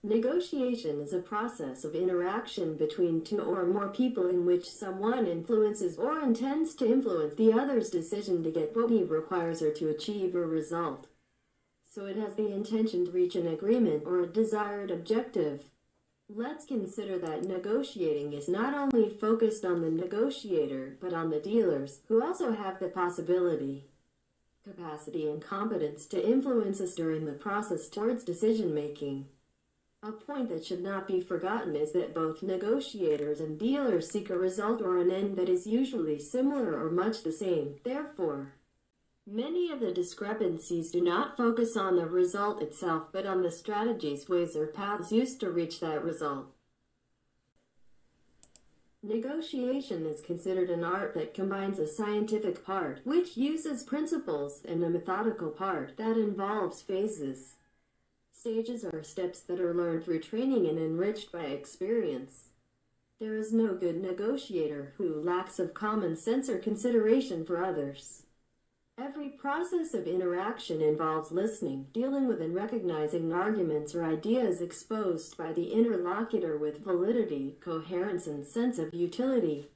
Negotiation is a process of interaction between two or more people in which someone influences or intends to influence the other's decision to get what he requires or to achieve a result. So it has the intention to reach an agreement or a desired objective. Let's consider that negotiating is not only focused on the negotiator, but on the dealers, who also have the possibility, capacity, and competence to influence us during the process towards decision making. A point that should not be forgotten is that both negotiators and dealers seek a result or an end that is usually similar or much the same. Therefore, many of the discrepancies do not focus on the result itself, but on the strategies, ways, or paths used to reach that result. Negotiation is considered an art that combines a scientific part, which uses principles, and a methodical part that involves phases. Stages are steps that are learned through training and enriched by experience. There is no good negotiator who lacks of common sense or consideration for others. Every process of interaction involves listening, dealing with and recognizing arguments or ideas exposed by the interlocutor with validity, coherence, and sense of utility.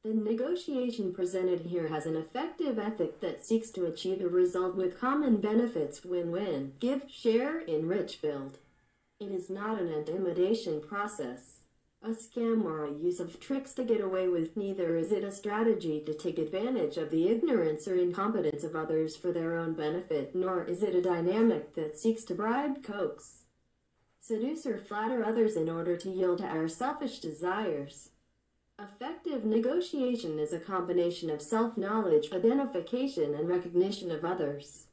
The negotiation presented here has an effective ethic that seeks to achieve a result with common benefits: win-win, give, share, enrich, build. It is not an intimidation process, a scam, or a use of tricks to get away with. Neither is it a strategy to take advantage of the ignorance or incompetence of others for their own benefit, nor is it a dynamic that seeks to bribe, coax, seduce, or flatter others in order to yield to our selfish desires. Effective negotiation is a combination of self-knowledge, identification, and recognition of others.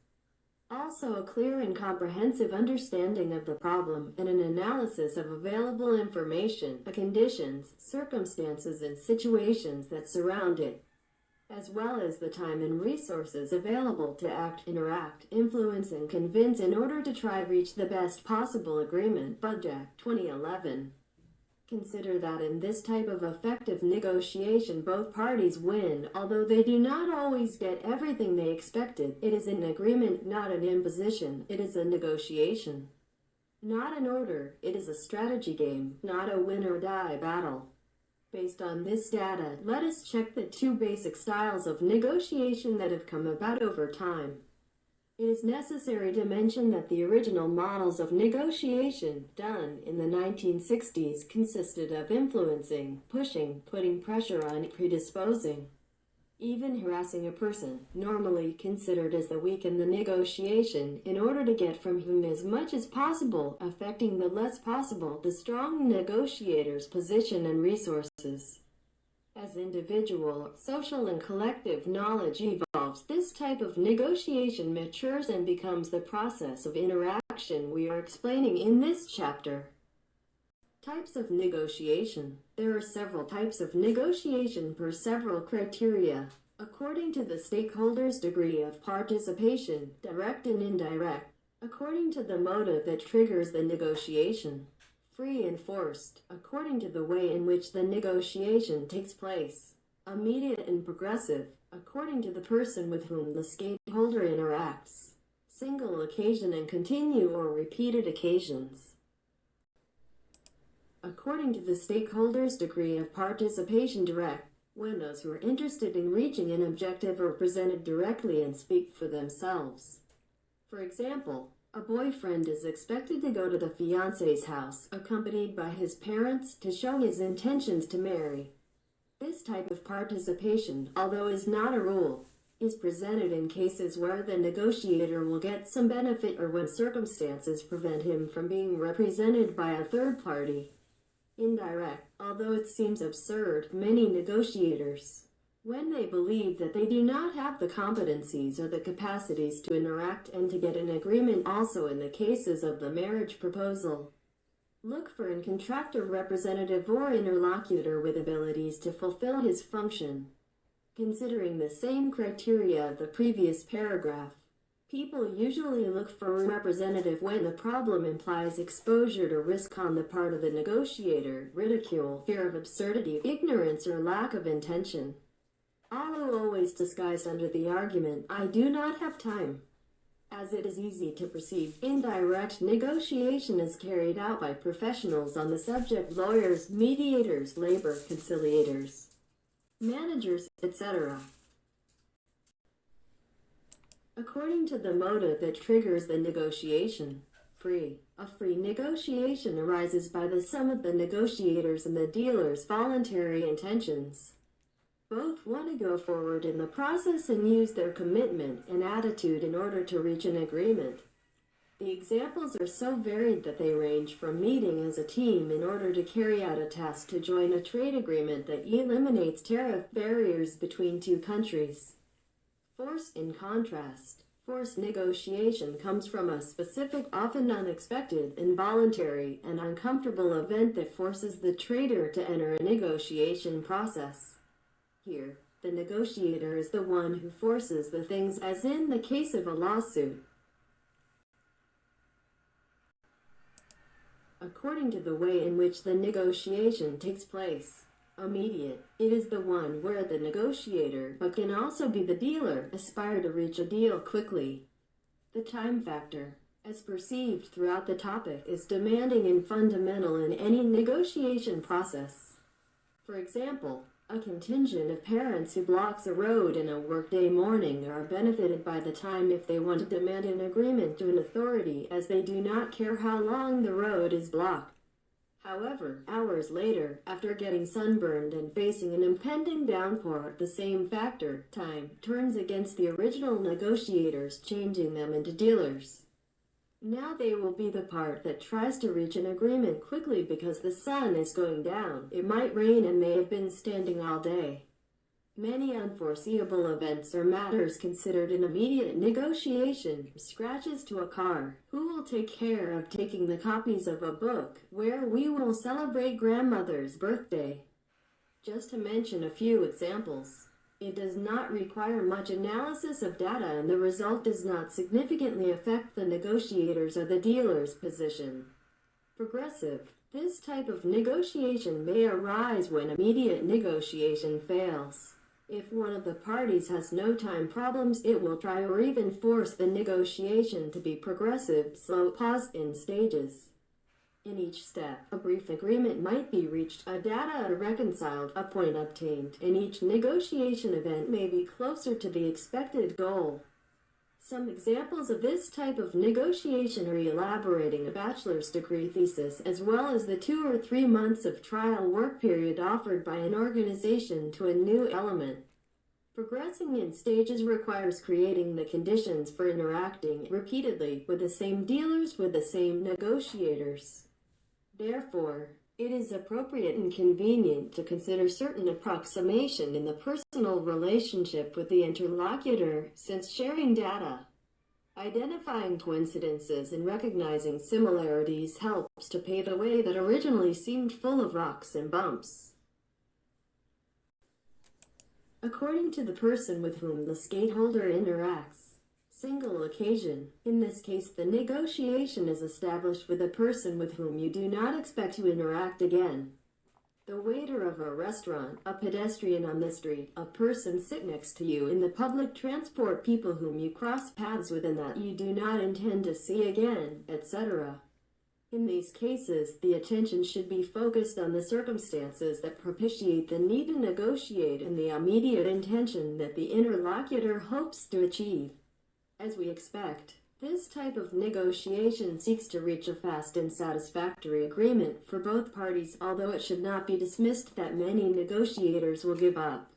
Also a clear and comprehensive understanding of the problem and an analysis of available information, the conditions, circumstances, and situations that surround it, as well as the time and resources available to act, interact, influence, and convince in order to try to reach the best possible agreement. Budjak, 2011. Consider that in this type of effective negotiation both parties win, although they do not always get everything they expected. It is an agreement, not an imposition. It is a negotiation, not an order. It is a strategy game, not a win-or-die battle. Based on this data, let us check the two basic styles of negotiation that have come about over time. It is necessary to mention that the original models of negotiation, done in the 1960s, consisted of influencing, pushing, putting pressure on, predisposing, even harassing a person, normally considered as the weak in the negotiation, in order to get from him as much as possible, affecting the less possible the strong negotiator's position and resources. As individual, social, and collective knowledge evolves, this type of negotiation matures and becomes the process of interaction we are explaining in this chapter. Types of negotiation. There are several types of negotiation per several criteria, according to the stakeholders' degree of participation, direct and indirect, according to the motive that triggers the negotiation, free and forced, according to the way in which the negotiation takes place, immediate and progressive, according to the person with whom the stakeholder interacts, single occasion and continue or repeated occasions. According to the stakeholder's degree of participation, direct, when those who are interested in reaching an objective are presented directly and speak for themselves. For example, a boyfriend is expected to go to the fiancé's house, accompanied by his parents, to show his intentions to marry. This type of participation, although is not a rule, is presented in cases where the negotiator will get some benefit or when circumstances prevent him from being represented by a third party. Indirect, although it seems absurd, many negotiators, when they believe that they do not have the competencies or the capacities to interact and to get an agreement, also in the cases of the marriage proposal, look for and contract a representative or interlocutor with abilities to fulfill his function. Considering the same criteria of the previous paragraph, people usually look for a representative when the problem implies exposure to risk on the part of the negotiator, ridicule, fear of absurdity, ignorance, or lack of intention. Although always disguised under the argument, "I do not have time." as it is easy to perceive. Indirect negotiation is carried out by professionals on the subject: lawyers, mediators, labor conciliators, managers, etc. According to the motive that triggers the negotiation. A free negotiation arises by the sum of the negotiators and the dealer's voluntary intentions. Both want to go forward in the process and use their commitment and attitude in order to reach an agreement. The examples are so varied that they range from meeting as a team in order to carry out a task to join a trade agreement that eliminates tariff barriers between two countries. In contrast, forced negotiation comes from a specific, often unexpected, involuntary, and uncomfortable event that forces the trader to enter a negotiation process. Here, the negotiator is the one who forces the things, as in the case of a lawsuit. According to the way in which the negotiation takes place. Immediate. It is the one where the negotiator, but can also be the dealer, aspire to reach a deal quickly. The time factor, as perceived throughout the topic, is demanding and fundamental in any negotiation process. For example, a contingent of parents who blocks a road in a workday morning are benefited by the time if they want to demand an agreement to an authority, as they do not care how long the road is blocked. However, hours later, after getting sunburned and facing an impending downpour, the same factor, time, turns against the original negotiators, changing them into dealers. Now they will be the part that tries to reach an agreement quickly because the sun is going down. It might rain and they have been standing all day. Many unforeseeable events or matters considered in immediate negotiation. Scratches to a car. Who will take care of taking the copies of a book where we will celebrate grandmother's birthday? Just to mention a few examples. It does not require much analysis of data, and the result does not significantly affect the negotiator's or the dealer's position. Progressive. This type of negotiation may arise when immediate negotiation fails. If one of the parties has no time problems, it will try or even force the negotiation to be progressive, slow, paused in stages. In each step, a brief agreement might be reached, a data reconciled, a point obtained, and each negotiation event may be closer to the expected goal. Some examples of this type of negotiation are elaborating a bachelor's degree thesis, as well as the 2 or 3 months of trial work period offered by an organization to a new element. Progressing in stages requires creating the conditions for interacting repeatedly with the same dealers, with the same negotiators. Therefore, it is appropriate and convenient to consider certain approximation in the personal relationship with the interlocutor, since sharing data, identifying coincidences, and recognizing similarities helps to pave a way that originally seemed full of rocks and bumps. According to the person with whom the stakeholder interacts. Single occasion. In this case, the negotiation is established with a person with whom you do not expect to interact again. The waiter of a restaurant, a pedestrian on the street, a person sit next to you in the public transport, people whom you cross paths with and that you do not intend to see again, etc. In these cases, the attention should be focused on the circumstances that propitiate the need to negotiate and the immediate intention that the interlocutor hopes to achieve. As we expect, this type of negotiation seeks to reach a fast and satisfactory agreement for both parties, although it should not be dismissed that many negotiators will give up,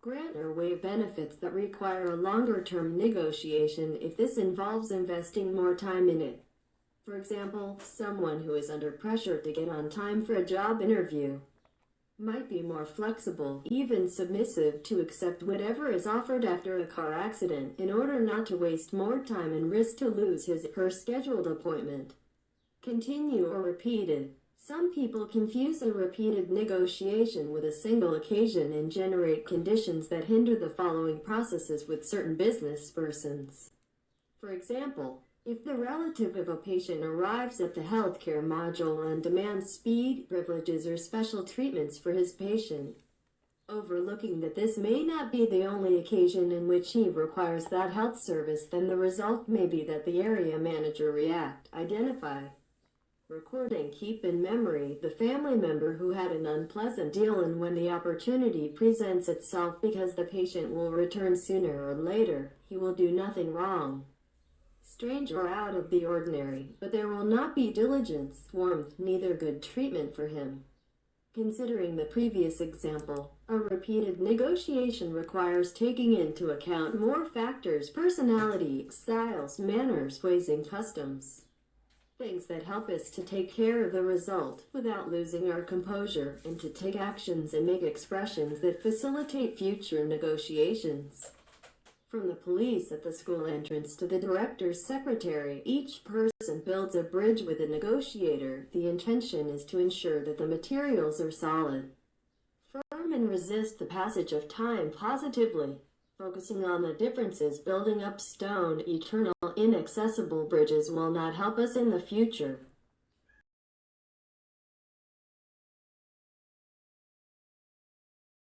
grant or waive benefits that require a longer-term negotiation if this involves investing more time in it. For example, someone who is under pressure to get on time for a job interview might be more flexible, even submissive, to accept whatever is offered after a car accident in order not to waste more time and risk to lose his or her scheduled appointment. Continue or repeated. Some people confuse a repeated negotiation with a single occasion and generate conditions that hinder the following processes with certain business persons. For example, if the relative of a patient arrives at the healthcare module and demands speed, privileges, or special treatments for his patient, Overlooking that this may not be the only occasion in which he requires that health service, then the result may be that the area manager react, identify, record, and keep in memory the family member who had an unpleasant deal, and when the opportunity presents itself, because the patient will return sooner or later, he will do nothing wrong, strange or out of the ordinary, but there will not be diligence, warmth, neither good treatment for him. Considering the previous example, a repeated negotiation requires taking into account more factors: personality, styles, manners, ways, and customs. Things that help us to take care of the result without losing our composure, and to take actions and make expressions that facilitate future negotiations. From the police at the school entrance to the director's secretary, each person builds a bridge with a negotiator. The intention is to ensure that the materials are solid, firm, and resist the passage of time positively. Focusing on the differences, building up stone, eternal, inaccessible bridges will not help us in the future.